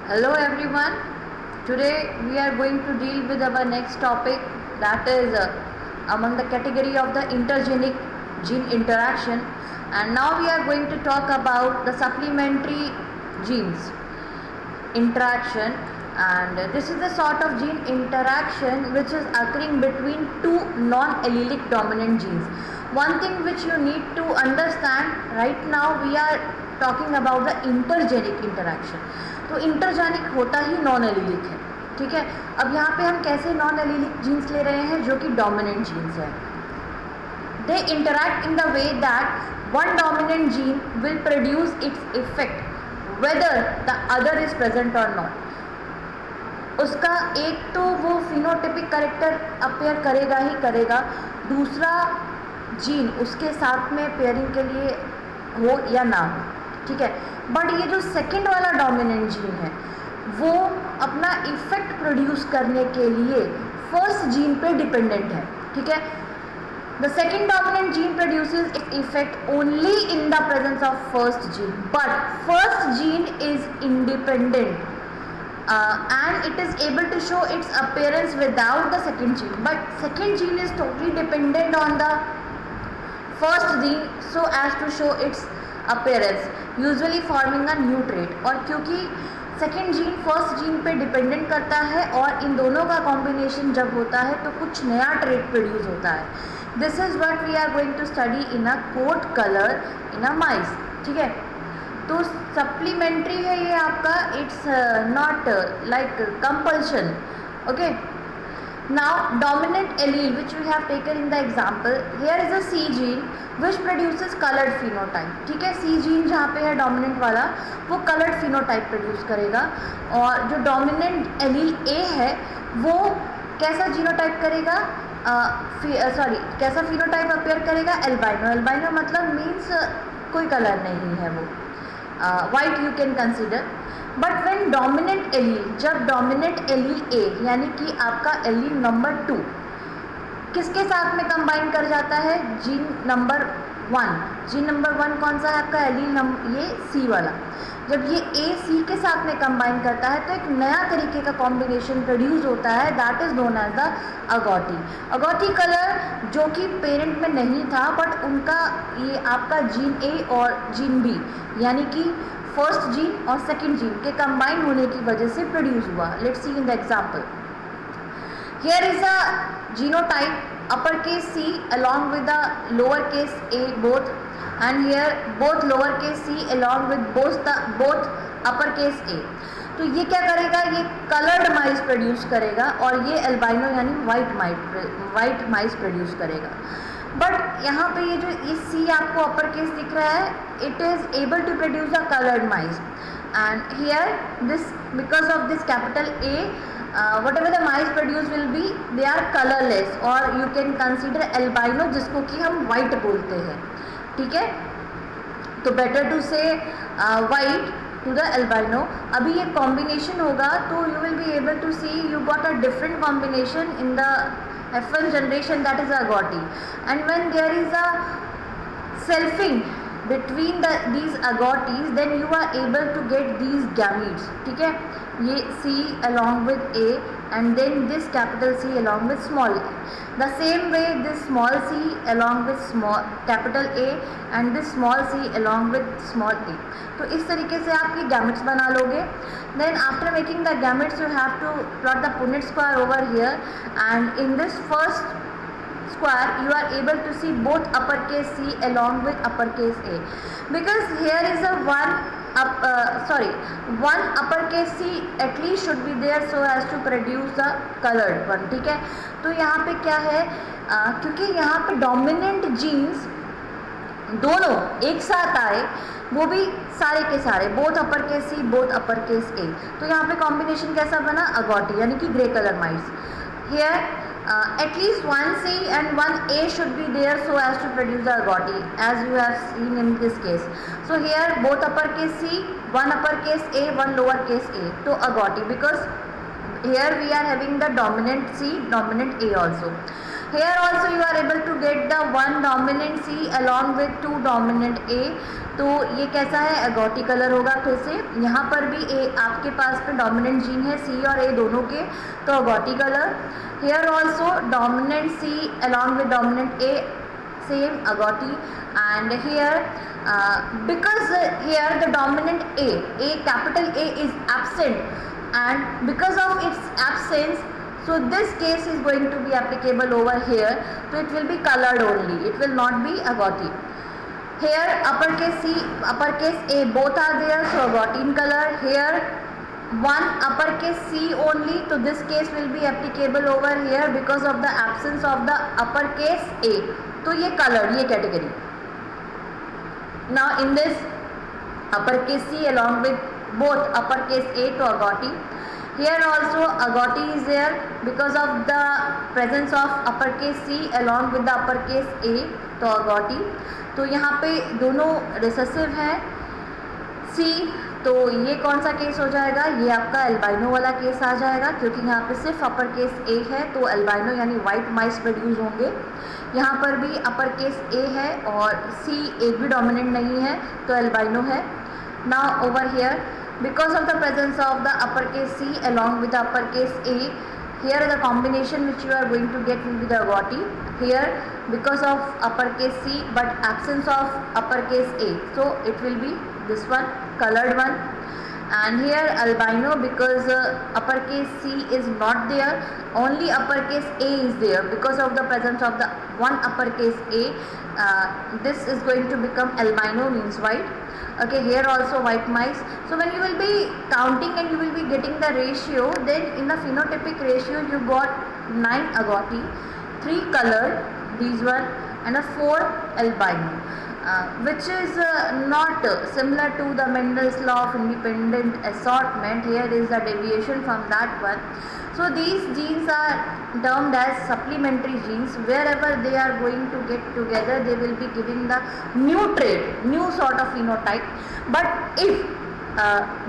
Hello everyone. Today we are going to deal with our next topic, that is among the category of the intergenic gene interaction, and now we are going to talk about the supplementary genes interaction. And this is the sort of gene interaction which is occurring between two non-allelic dominant genes. One thing which you need to understand, right now we are talking about the intergenic interaction. तो intergenic होता ही non allylic है, ठीक है। अब यहाँ पे हम कैसे नॉन एलिलिक जीन्स ले रहे हैं जो कि डोमिनेंट जीन्स है। They interact in the way that one dominant gene will produce its effect whether the other is present और नॉट। उसका एक तो वो फिनोटिपिक कैरेक्टर अपेयर करेगा ही करेगा, दूसरा जीन उसके साथ में पेयरिंग के लिए हो या ना हो, ठीक है। बट ये जो सेकंड वाला डोमिनेंट जीन है वो अपना इफेक्ट प्रोड्यूस करने के लिए फर्स्ट जीन पे डिपेंडेंट है, ठीक है। The second dominant gene produces its effect only in the presence of first gene, but first gene is independent and it is able to show its appearance without the second gene, but second gene is totally dependent on the first gene so as to show its appearance, usually forming a new trait। और क्योंकि second gene first gene पे dependent करता है और इन दोनों का combination जब होता है तो कुछ नया ट्रेट प्रोड्यूस होता है। This is what we are going to study in a coat colour in a mice, ठीक है। तो सप्लीमेंट्री है ये आपका, it's not like compulsion, okay. Now dominant allele which we have taken in the example, here is a C gene which produces coloured phenotype, ठीक है। सी gene जहाँ पे है डोमिनेंट वाला वो कलर्ड फिनोटाइप प्रोड्यूस करेगा, और जो डोमिनेंट एलील ए है वो कैसा जीनोटाइप करेगा, कैसा फिनोटाइप अपेयर करेगा, एल्बाइनो। एल्बाइनो मतलब मीन्स कोई कलर नहीं है वो, white you can consider. But when dominant allele, जब डोमिनेंट एलील ए यानी कि आपका एलील नंबर 2 किसके साथ में कंबाइन कर जाता है, जीन नंबर 1। जीन नंबर 1 कौन सा है आपका, एलील नंबर ये सी वाला। जब ये ए सी के साथ में कंबाइन करता है तो एक नया तरीके का कॉम्बिनेशन प्रोड्यूस होता है, that is known as the agouti. Agouti colour जो कि पेरेंट में नहीं था बट उनका ये आपका जीन ए और जीन बी यानी कि फर्स्ट जीन और सेकंड जीन के कंबाइन होने की वजह से प्रोड्यूस हुआ। Let's see in the example, here is a genotype upper case C along with the lower case a both, and here both lower case C along with both upper case A। तो ये क्या करेगा, ये coloured माइस produce करेगा और ये albino यानी white माइस produce करेगा। बट यहाँ पे ये जो ये C आपको अपर केस दिख रहा है, it is able to produce a coloured mice, and here this because of this capital A whatever the mice produce will be, they are colorless, और you can consider albino जिसको कि हम white बोलते हैं, ठीक है। तो better to say white to the albino। अभी ये combination होगा तो you will be able to see you got a different combination in the F1 generation, that is agouti, and when there is a selfing between these agoutis then you are able to get these gametes, ठीक है। ये C along with A and then this capital C along with small a, the same way this small c along with small capital A and this small c along with small a। तो इस तरीके से आप ये gametes बना लोगे। then after making the gametes you have to plot the Punnett square over here, and in this first square you are able to see both uppercase C along with uppercase A, because here is a one uppercase C at least should be there so as to produce the colored one, ठीक है। तो यहाँ पे क्या है, क्योंकि यहाँ पे डोमिनेंट जीन्स दोनों एक साथ आए, वो भी सारे के सारे both upper case C both upper case A, तो यहाँ पे कॉम्बिनेशन कैसा बना, अगौटी यानी कि grey colour mice. Here at least one C and one A should be there so as to produce the agouti, as you have seen in this case। So here both uppercase C, one uppercase A, one lowercase a, to agouti, because here we are having the dominant C, dominant A also। Here also you are able to get the one dominant C along with two dominant A. तो ये कैसा है, अगॉटी colour होगा. फिर से यहाँ पर भी आपके पास में डोमिनेंट जीन है C और A दोनों के, तो अगॉटी colour. Here also dominant C along with dominant A, same agouti. And here because here the dominant A capital A is absent, and because of its absence, so this case is going to be applicable over here, so it will be colored only, it will not be agouti. Here uppercase C, uppercase A both are there, so agouti in color. Here one uppercase C only, so this case will be applicable over here because of the absence of the uppercase A, तो ये colored, ये category. Now in this uppercase C along with both uppercase A to agouti. Here also agouti is there because of the presence of uppercase C along with the uppercase A, तो agouti. तो यहाँ पे दोनों recessive हैं C, तो ये कौन सा केस हो जाएगा, ये आपका एल्बाइनो वाला केस आ जाएगा, क्योंकि यहाँ पे सिर्फ अपर केस A है, तो एल्बाइनो यानी वाइट माइस प्रोड्यूस होंगे. यहाँ पर भी अपर केस A है और C एक भी डोमिनेंट नहीं है, तो एल्बाइनो है. Now over here because of the presence of the uppercase C along with the uppercase A, here the combination which you are going to get will be the agouti. Here because of uppercase C but absence of uppercase A, so it will be this one, colored one. And here albino because uppercase C is not there, only uppercase A is there. Because of the presence of the one uppercase A, this is going to become albino, means white. Okay, here also white mice. So when you will be counting and you will be getting the ratio, then in the phenotypic ratio you got 9 agouti, 3 colored, these one, and a 4 albino, which is not similar to the Mendel's law of independent assortment. Here is the deviation from that one. So these genes are termed as supplementary genes. Wherever they are going to get together, they will be giving the new trait, new sort of phenotype. But if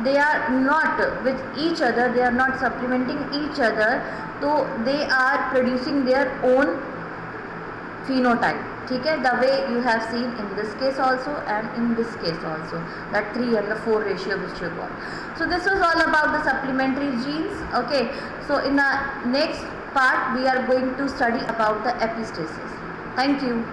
they are not with each other, they are not supplementing each other, so they are producing their own phenotype. ठीक है, the way you have seen in this case also and in this case also, that 3 and the 4 ratio which you got. So this was all about the supplementary genes. Okay, so in the next part we are going to study about the epistasis. Thank you.